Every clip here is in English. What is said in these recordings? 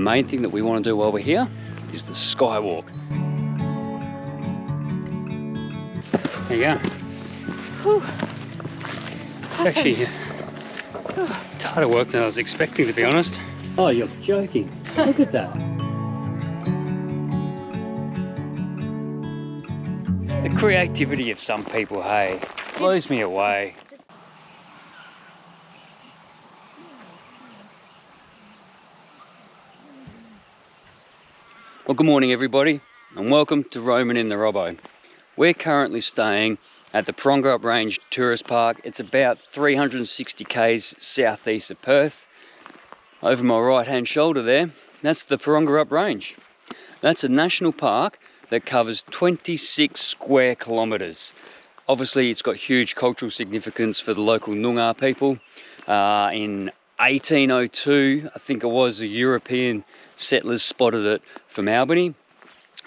main thing that we want to do while we're here is the skywalk. There you go. Whew. It's actually it's harder work than I was expecting, to be honest. Oh, you're joking. Look at that. The creativity of some people, hey, blows me away. Well, good morning everybody, and welcome to Roamin in the Robbo. We're currently staying at the Porongurup Range Tourist Park. It's about 360 k's southeast of Perth. Over my right hand shoulder there, that's the Porongurup Range. That's a national park that covers 26 square kilometres. Obviously it's got huge cultural significance for the local Noongar people. In 1802, I think it was, the European settlers spotted it from Albany.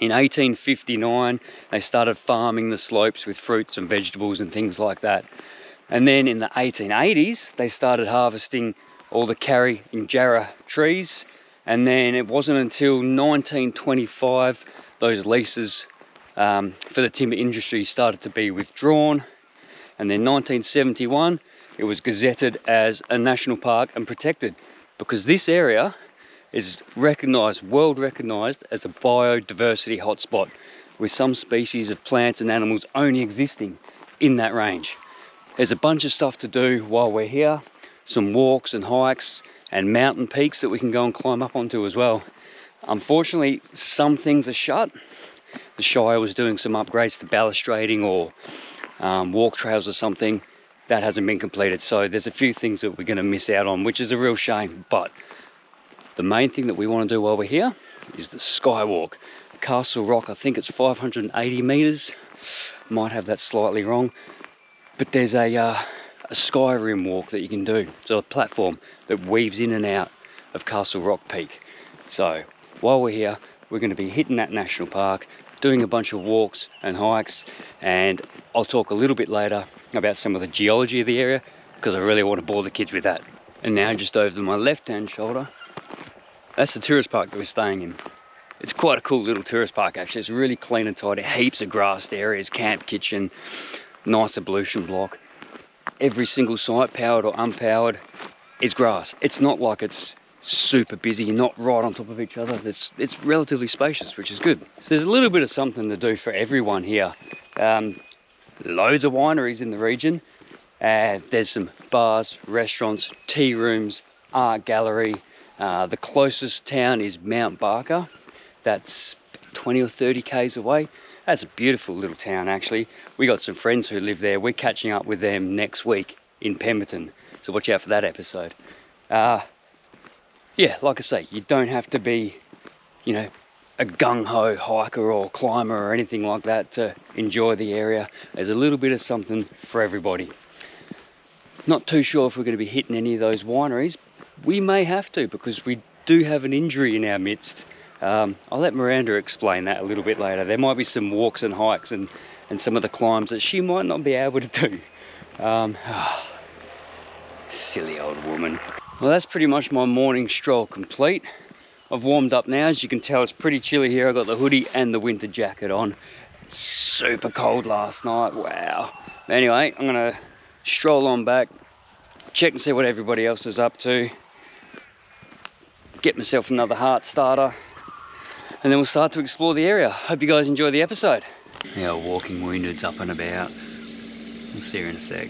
In 1859, they started farming the slopes with fruits and vegetables and things like that. And then in the 1880s, they started harvesting all the karri and jarrah trees. And then it wasn't until 1925 those leases for the timber industry started to be withdrawn. And then 1971, it was gazetted as a national park and protected, because this area is recognised, world recognised, as a biodiversity hotspot, with some species of plants and animals only existing in that range. There's a bunch of stuff to do while we're here, some walks and hikes and mountain peaks that we can go and climb up onto as well. Unfortunately, some things are shut. The Shire was doing some upgrades to balustrading or walk trails or something. That hasn't been completed, so there's a few things that we're going to miss out on, which is a real shame. But the main thing that we want to do while we're here is the skywalk. Castle Rock, I think it's 580 metres. Might have that slightly wrong. But there's a sky rim walk that you can do. So a platform that weaves in and out of Castle Rock Peak. So while we're here, we're going to be hitting that national park, doing a bunch of walks and hikes, and I'll talk a little bit later about some of the geology of the area, because I really want to bore the kids with that. And now just over my left-hand shoulder, that's the tourist park that we're staying in. It's quite a cool little tourist park actually. It's really clean and tidy, heaps of grassed areas, camp kitchen, nice ablution block. Every single site, powered or unpowered, is grass. It's not like it's super busy, not right on top of each other. It's relatively spacious, which is good. So there's a little bit of something to do for everyone here. Loads of wineries in the region. There's some bars, restaurants, tea rooms, art gallery. The closest town is Mount Barker. That's 20 or 30 k's away. That's a beautiful little town actually. We got some friends who live there. We're catching up with them next week in Pemberton. So watch out for that episode. Yeah, like I say, you don't have to be, you know, a gung-ho hiker or climber or anything like that to enjoy the area. There's a little bit of something for everybody. Not too sure if we're going to be hitting any of those wineries. We may have to, because we do have an injury in our midst. I'll let Miranda explain that a little bit later. There might be some walks and hikes and some of the climbs that she might not be able to do. Silly old woman. Well, that's pretty much my morning stroll complete. I've warmed up now. As you can tell, it's pretty chilly here. I got the hoodie and the winter jacket on. It's super cold last night. Wow. Anyway, I'm gonna stroll on back, check and see what everybody else is up to, get myself another heart starter, and then we'll start to explore the area. Hope you guys enjoy the episode. Our walking wounded's up and about. We'll see her in a sec.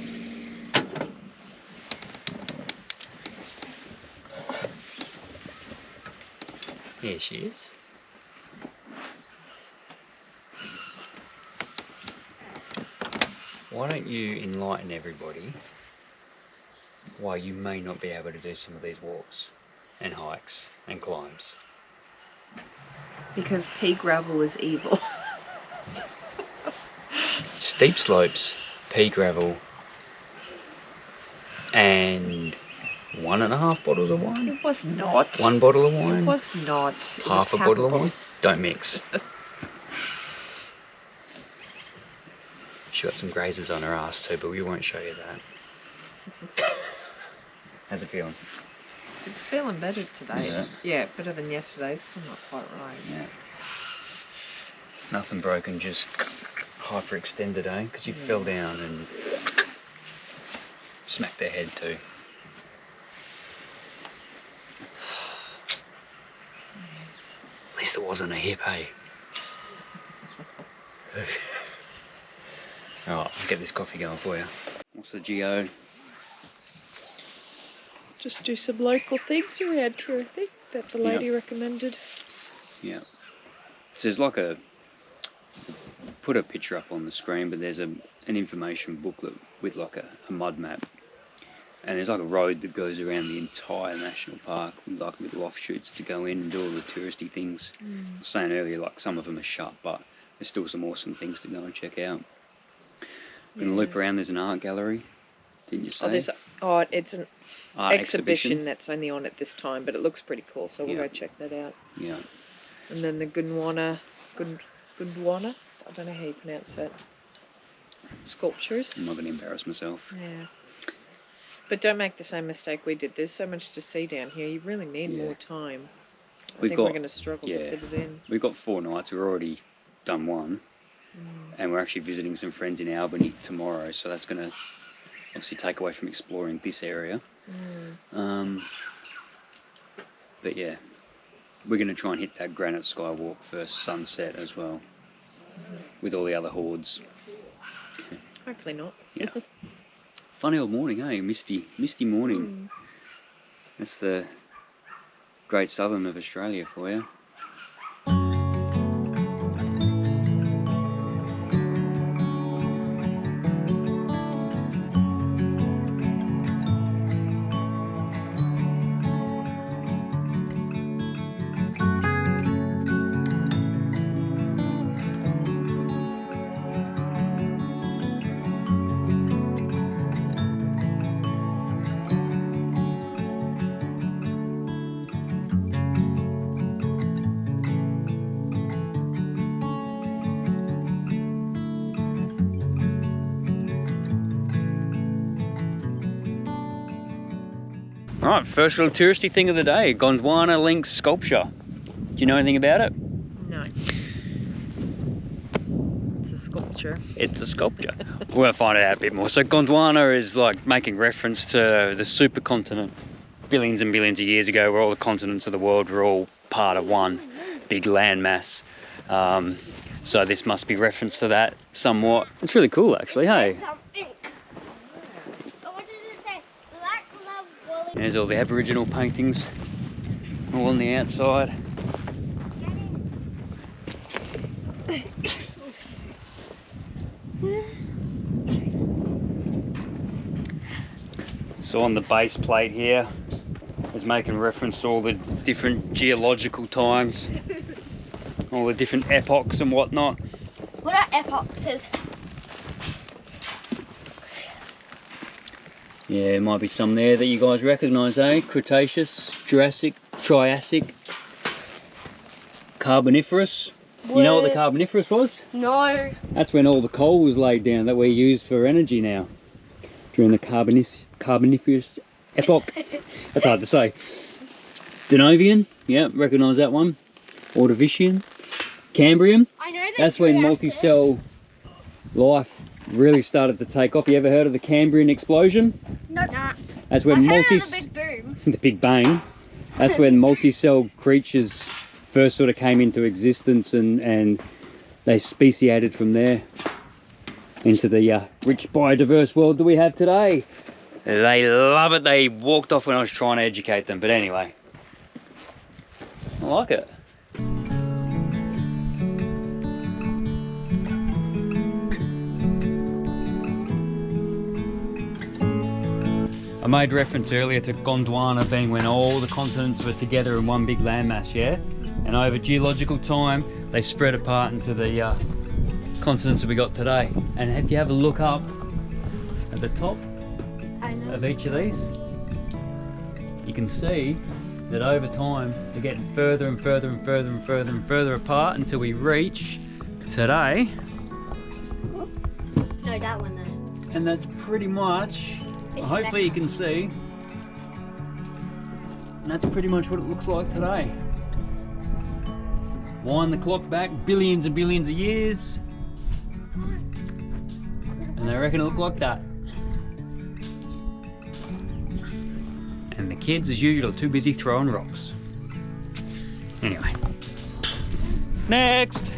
Here she is. Why don't you enlighten everybody why you may not be able to do some of these walks and hikes and climbs? Because pea gravel is evil. Steep slopes, pea gravel, and 1.5 bottles of wine? It was not. 1 bottle of wine? It was not. Half a bottle of wine? Don't mix. She got some grazes on her ass too, but we won't show you that. How's it feeling? It's feeling better today. Is it? Yeah, better than yesterday. Still not quite right. Yeah. Nothing broken, just hyperextended, eh? Because you fell down and smacked their head too. Yes. At least it wasn't a hip, hey? Alright, I'll get this coffee going for you. What's the geode? Just do some local things around here, I think, that the lady recommended. Yeah. So there's like a... Put a picture up on the screen, but there's an information booklet with like a mud map. And there's like a road that goes around the entire national park with like little offshoots to go in and do all the touristy things. I was saying earlier, like some of them are shut, but there's still some awesome things to go and check out. We're going to loop around, there's an art gallery, didn't you say? It's an art exhibition that's only on at this time, but it looks pretty cool, so we'll go check that out. Yeah. And then the Gondwana, I don't know how you pronounce that, sculptures. I'm not going to embarrass myself. Yeah. But don't make the same mistake we did. There's so much to see down here. You really need more time. I think we're going to struggle to fit it in. We've got 4 nights. We've already done one. And we're actually visiting some friends in Albany tomorrow. So that's going to obviously take away from exploring this area. But yeah, we're going to try and hit that Granite Skywalk first sunset as well. With all the other hordes. Hopefully not. Yeah. Funny old morning, eh? Misty morning. That's the Great Southern of Australia for you. Alright, first little touristy thing of the day, Gondwana link sculpture. Do you know anything about it? No. It's a sculpture. It's a sculpture. We're going to find out a bit more. So Gondwana is like making reference to the supercontinent billions and billions of years ago, where all the continents of the world were all part of one big landmass. So this must be reference to that somewhat. It's really cool actually, hey? There's all the Aboriginal paintings all on the outside. So on the base plate here is making reference to all the different geological times, all the different epochs and whatnot. What are epochs? Yeah, there might be some there that you guys recognise, eh? Cretaceous, Jurassic, Triassic, Carboniferous. You know what the Carboniferous was? No. That's when all the coal was laid down that we use for energy now. During the Carboniferous epoch. That's hard to say. Denovian, yeah, recognise that one. Ordovician. Cambrian. I know that. That's when multi-cell life really started to take off. You ever heard of the Cambrian explosion? No. Nah. That's when the big boom. the Big Bang. That's when multi-cell creatures first sort of came into existence, and they speciated from there into the rich biodiverse world that we have today. They love it. They walked off when I was trying to educate them, but anyway, I like it. I made reference earlier to Gondwana being when all the continents were together in one big landmass, yeah? And over geological time, they spread apart into the continents that we got today. And if you have a look up at the top of each of these, you can see that over time, they're getting further and further and further and further and further apart until we reach today. No, that one though. And that's pretty much, hopefully you can see, And that's pretty much what it looks like today. Wind the clock back billions and billions of years, and I reckon it looked like that. And the kids, as usual, are too busy throwing rocks. Anyway, next!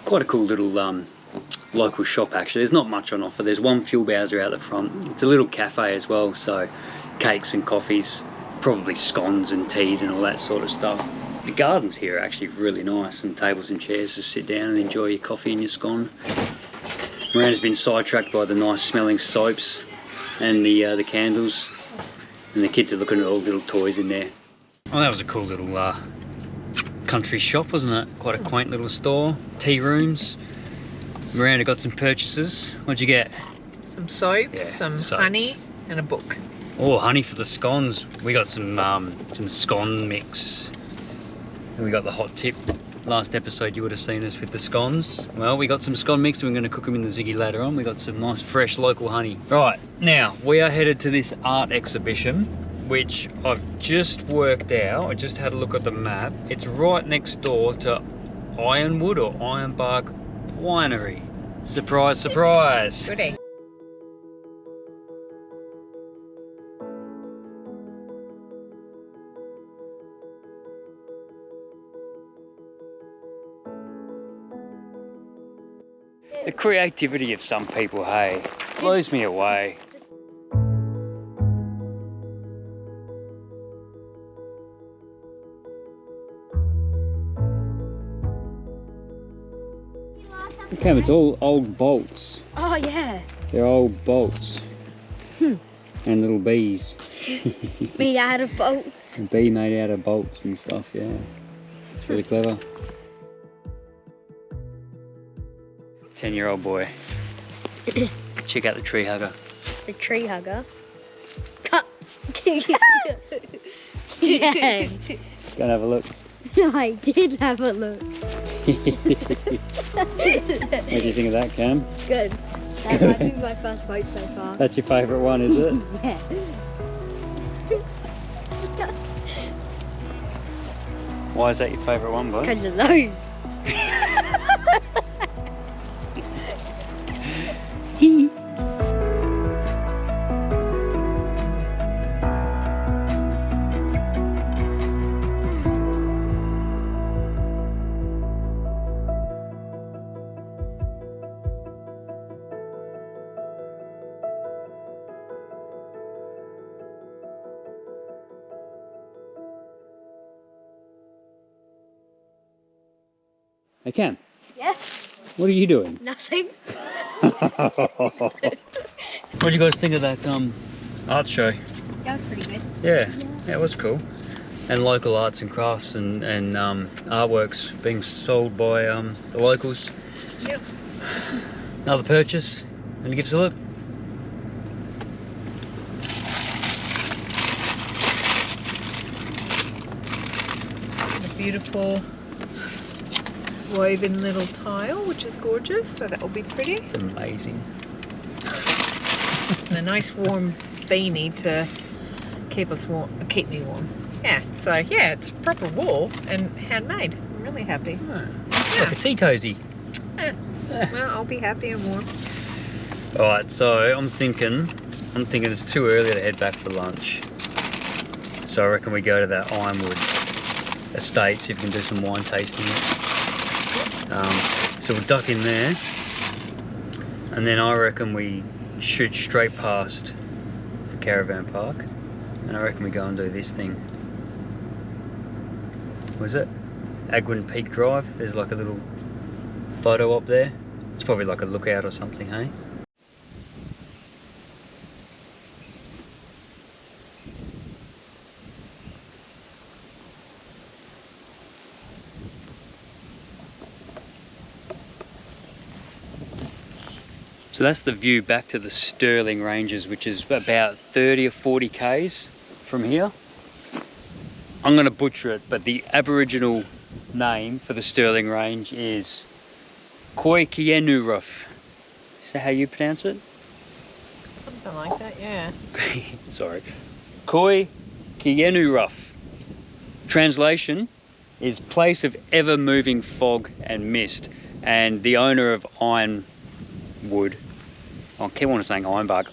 Quite a cool little local shop actually. There's not much on offer. There's one fuel bowser out the front. It's a little cafe as well, so cakes and coffees, probably scones and teas and all that sort of stuff. The gardens here are actually really nice, and tables and chairs to sit down and enjoy your coffee and your scone. Miranda's been sidetracked by the nice smelling soaps and the candles, and the kids are looking at all the little toys in there. Oh, that was a cool little country shop, wasn't it? Quite a quaint little store. Tea rooms. Miranda got some purchases. What'd you get? Some soaps, some honey, and a book. Oh, honey for the scones. We got some scone mix. And we got the hot tip. Last episode you would have seen us with the scones. Well, we got some scone mix and we're going to cook them in the ziggy later on. We got some nice fresh local honey. Right, now we are headed to this art exhibition, which I've just worked out. I just had a look at the map. It's right next door to Ironwood or Ironbark Winery. Surprise, surprise. Goodie. The creativity of some people, hey, blows me away. Cam, it's all old bolts. Oh yeah. They're old bolts. And little bees. Made out of bolts. A bee made out of bolts and stuff, yeah. It's really clever. 10-year-old boy. Check out the tree hugger. The tree hugger. Yeah. Go and have a look. I did have a look. What do you think of that, Cam? Good. That might be my first boat so far. That's your favourite one, is it? Yeah. Why is that your favourite one, bud? Because of those. Hey, Cam. Yeah? What are you doing? Nothing. What did you guys think of that art show? That was pretty good. Yeah, it was cool. And local arts and crafts and artworks being sold by the locals. Yep. Another purchase. And you give us a look. The beautiful woven little tile, which is gorgeous, so that will be pretty. It's amazing. And a nice warm beanie to keep us warm, keep me warm. Yeah, so yeah, it's proper wool and handmade. I'm really happy. Oh, like a tea cozy. Well, I'll be happy and warm. Alright, so I'm thinking it's too early to head back for lunch. So I reckon we go to that Ironwood estate, see if we can do some wine tastings. So we'll duck in there, and then I reckon we shoot straight past the caravan park, and I reckon we go and do this thing. What is it? Agwin Peak Drive. There's like a little photo up there. It's probably like a lookout or something, hey? So that's the view back to the Stirling Ranges, which is about 30 or 40 k's from here. I'm going to butcher it, but the Aboriginal name for the Stirling Range is Koikienuruf. Is that how you pronounce it? Something like that, yeah. Sorry. Koikienuruf. Translation is place of ever-moving fog and mist, and the owner of Ironwood, I keep wanting to say Ironbark,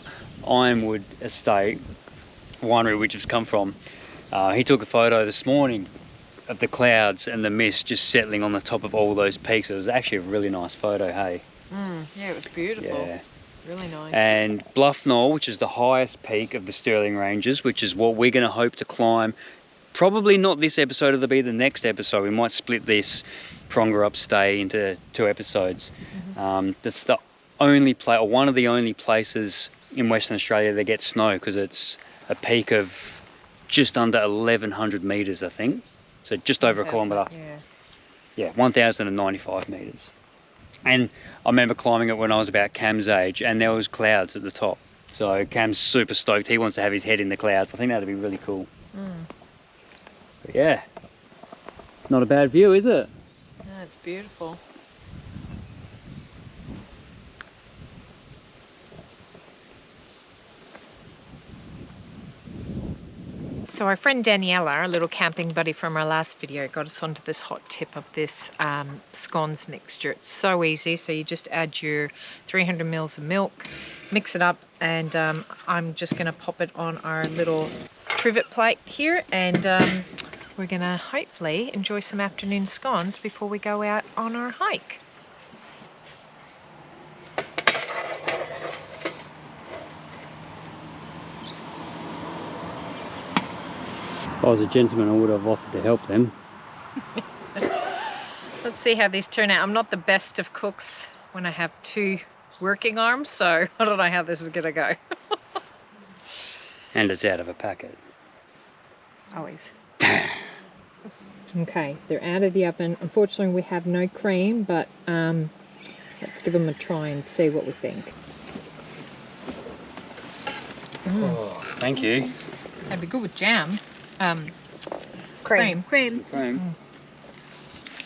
Ironwood Estate winery, which it's come from, he took a photo this morning of the clouds and the mist just settling on the top of all those peaks. It was actually a really nice photo, hey? Yeah, it was beautiful. Yeah. Really nice. And Bluff Knoll, which is the highest peak of the Stirling Ranges, which is what we're going to hope to climb. Probably not this episode, it'll be the next episode. We might split this Porongurup stay into 2 episodes. That's the only place, or one of the only places in Western Australia that gets snow, because it's a peak of just under 1,100 metres, I think. So just over a kilometre. Yeah, 1,095 metres. And I remember climbing it when I was about Cam's age, and there was clouds at the top. So Cam's super stoked. He wants to have his head in the clouds. I think that'd be really cool. But yeah, not a bad view, is it? No, it's beautiful. So our friend Daniela, our little camping buddy from our last video, got us onto this hot tip of this scones mixture. It's so easy. So you just add your 300 mils of milk, mix it up, and I'm just going to pop it on our little trivet plate here, and we're going to hopefully enjoy some afternoon scones before we go out on our hike. If I was a gentleman, I would have offered to help them. Let's see how these turn out. I'm not the best of cooks when I have 2 working arms, so I don't know how this is going to go. And it's out of a packet. Always. Okay, they're out of the oven. Unfortunately, we have no cream, but let's give them a try and see what we think. Oh, thank you. That'd be good with jam. Cream. Well,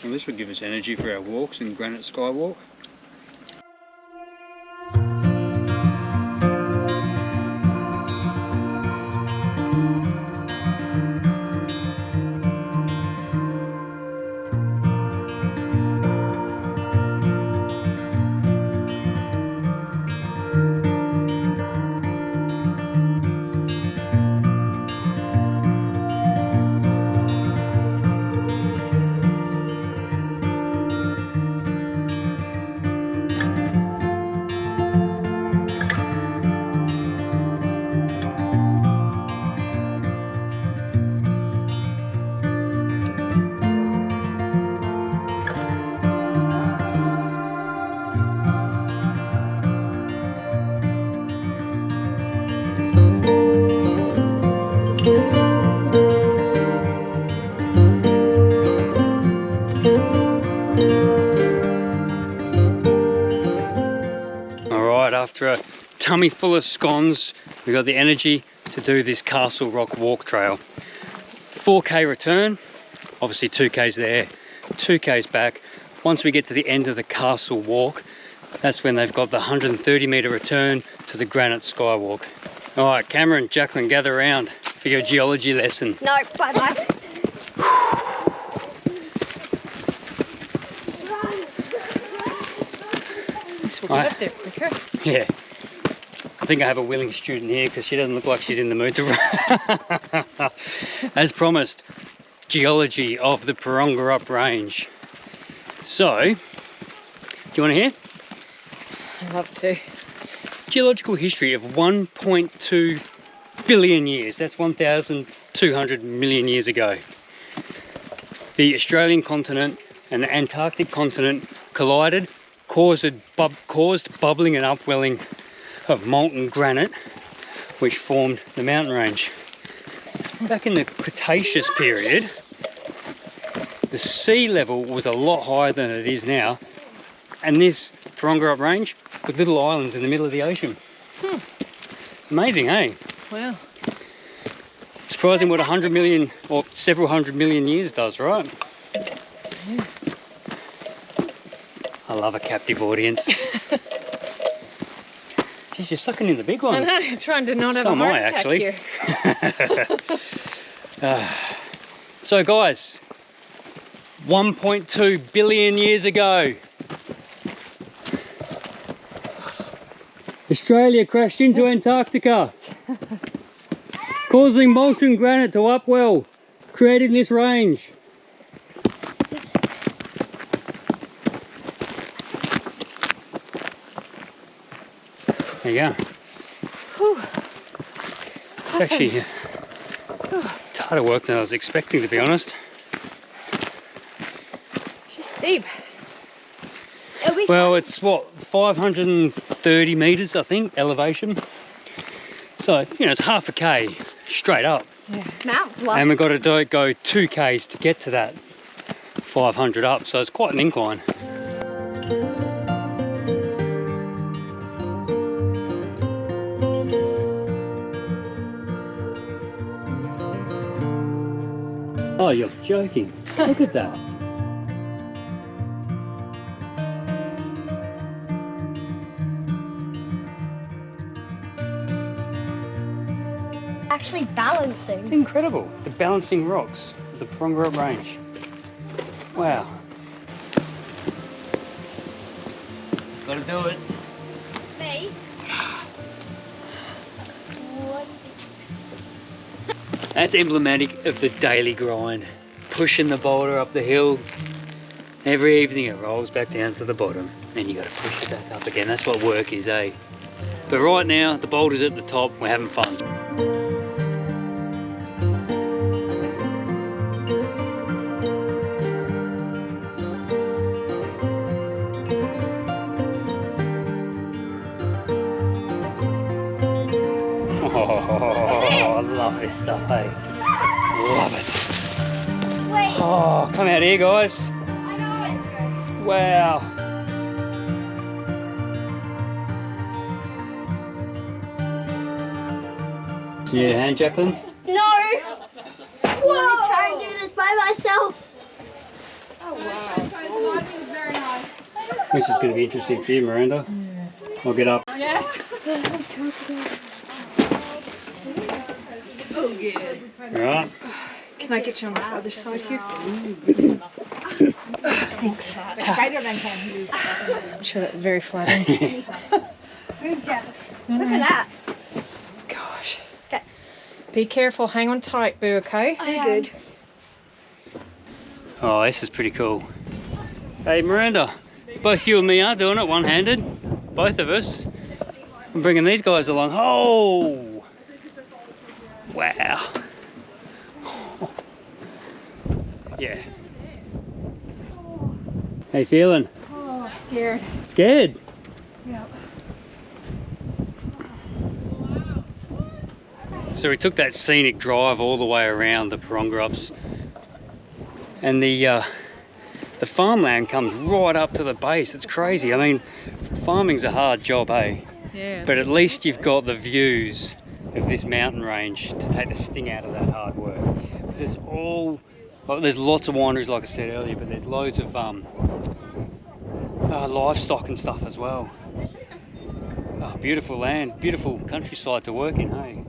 this would give us energy for our walks in Granite Skywalk. After a tummy full of scones, we got the energy to do this Castle Rock walk trail. 4k return, obviously 2k's there, 2k's back. Once we get to the end of the Castle Walk, that's when they've got the 130 metre return to the Granite Skywalk. All right, Cameron, Jacqueline, gather around for your geology lesson. No, bye-bye. So we'll get up there quicker. Yeah. I think I have a willing student here because she doesn't look like she's in the mood to run. As promised, geology of the Porongurup range. So, do you want to hear? I'd love to. Geological history of 1.2 billion years. That's 1,200 million years ago. The Australian continent and the Antarctic continent collided, caused bubbling and upwelling of molten granite, which formed the mountain range. Back in the Cretaceous period, the sea level was a lot higher than it is now, and this Porongurup range with little islands in the middle of the ocean. Amazing, eh? Wow. It's surprising what 100 million or several hundred million years does, right? Yeah. I love a captive audience. Jeez, you're sucking in the big ones. I know, trying to not have So a am heart I, attack actually. here. So guys, 1.2 billion years ago, Australia crashed into Antarctica, causing molten granite to upwell, creating this range. There you go. Whew. It's actually it's harder work than I was expecting, to be honest. She's steep. Well, it's what, 530 meters, I think, elevation. So, you know, it's half a K straight up. Yeah. Mount Bluff. And we've got to go 2 Ks to get to that 500 up. So it's quite an incline. Oh, you're joking. Look at that. Actually It's balancing. incredible. The balancing rocks of the Porongurup range. Wow. Gotta do it. Me? What? That's emblematic of the daily grind. Pushing the boulder up the hill. Every evening it rolls back down to the bottom and you gotta push it back up again. That's what work is, eh? But right now, the boulder's at the top, we're having fun. Oh, I love this stuff, hey? Love it. Wait, Oh, come out here, guys. I know where it's going. Wow. You need a hand, Jacqueline? No! Whoa! Try and do this by myself. This is going to be interesting for you, Miranda. I'll get up. Right. Can I get you on the other side here? Thanks. I'm sure that was very flattering. Look at that. Gosh. Okay. Be careful. Hang on tight, Boo, okay? I'm good. Oh, this is pretty cool. Hey, Miranda, both you and me are doing it one-handed. Both of us. I'm bringing these guys along. Oh! Wow. Yeah. How you feeling? Oh, scared. Scared? Yeah. So we took that scenic drive all the way around the Porongurups, and the farmland comes right up to the base. It's crazy. I mean, farming's a hard job, eh? Yeah. But at least you've got the views of this mountain range to take the sting out of that hard work. Because it's all, well, there's lots of wineries, like I said earlier, but there's loads of livestock and stuff as well. Oh, beautiful land, beautiful countryside to work in, hey?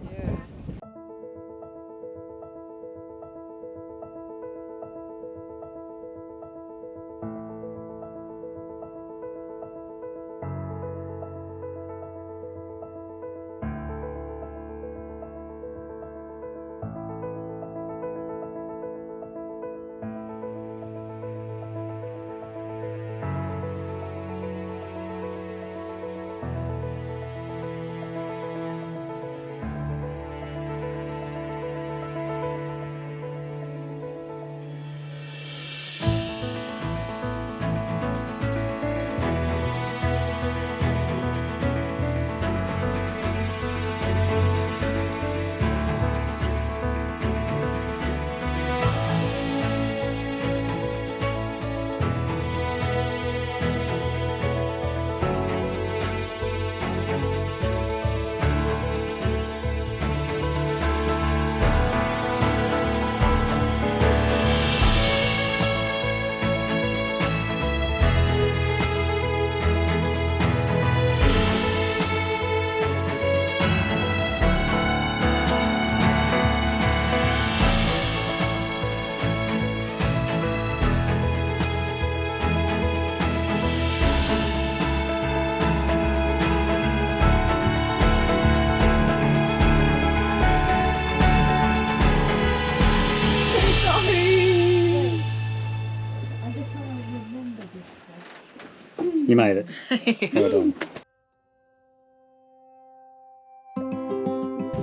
You made it. Well done.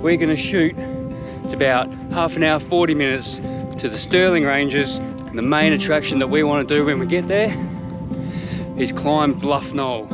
We're going to shoot, it's about half an hour, 40 minutes to the Stirling Ranges. And the main attraction that we want to do when we get there is climb Bluff Knoll.